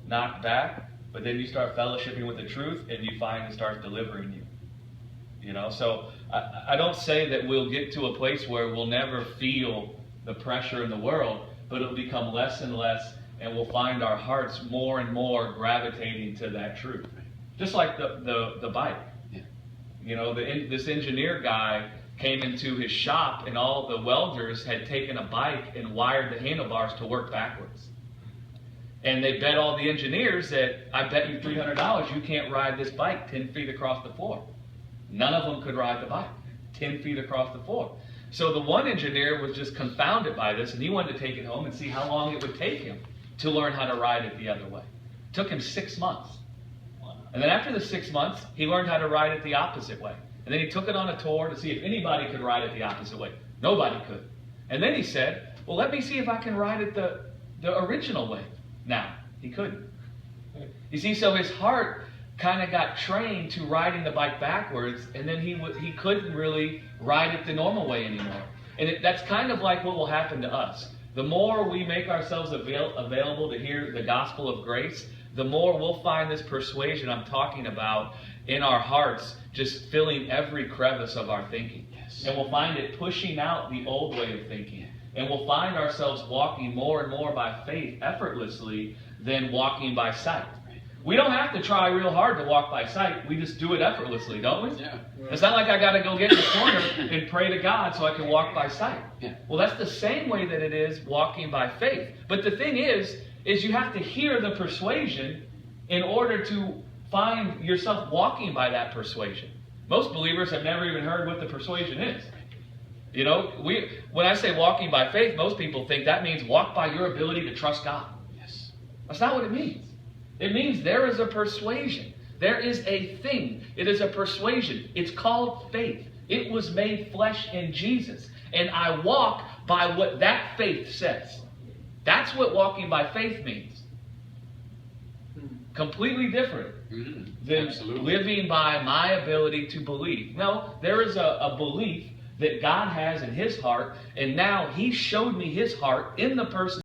knocked back, but then you start fellowshipping with the truth, and you find it starts delivering you. You know, so I don't say that we'll get to a place where we'll never feel the pressure in the world, but it'll become less and less, and we'll find our hearts more and more gravitating to that truth. Just like the bike. Yeah. You know, this engineer guy came into his shop, and all the welders had taken a bike and wired the handlebars to work backwards. And they bet all the engineers that, I bet you $300 you can't ride this bike 10 feet across the floor. None of them could ride the bike 10 feet across the floor. So the one engineer was just confounded by this, and he wanted to take it home and see how long it would take him to learn how to ride it the other way. It took him 6 months. And then after the 6 months, he learned how to ride it the opposite way. And then he took it on a tour to see if anybody could ride it the opposite way. Nobody could. And then he said, well, let me see if I can ride it the original way. Now, he couldn't. You see, so his heart kind of got trained to riding the bike backwards, and then he couldn't really ride it the normal way anymore. And that's kind of like what will happen to us. The more we make ourselves available to hear the gospel of grace, the more we'll find this persuasion I'm talking about in our hearts just filling every crevice of our thinking. Yes. And we'll find it pushing out the old way of thinking. And we'll find ourselves walking more and more by faith effortlessly than walking by sight. We don't have to try real hard to walk by sight. We just do it effortlessly, don't we? Yeah. It's not like I got to go get in the corner and pray to God so I can walk by sight. Yeah. Well, that's the same way that it is walking by faith. But the thing is you have to hear the persuasion in order to find yourself walking by that persuasion. Most believers have never even heard what the persuasion is. You know, when I say walking by faith, most people think that means walk by your ability to trust God. Yes. That's not what it means. It means there is a persuasion. There is a thing. It is a persuasion. It's called faith. It was made flesh in Jesus. And I walk by what that faith says. That's what walking by faith means. Completely different than living by my ability to believe. No, there is a belief that God has in His heart, and now He showed me His heart in the person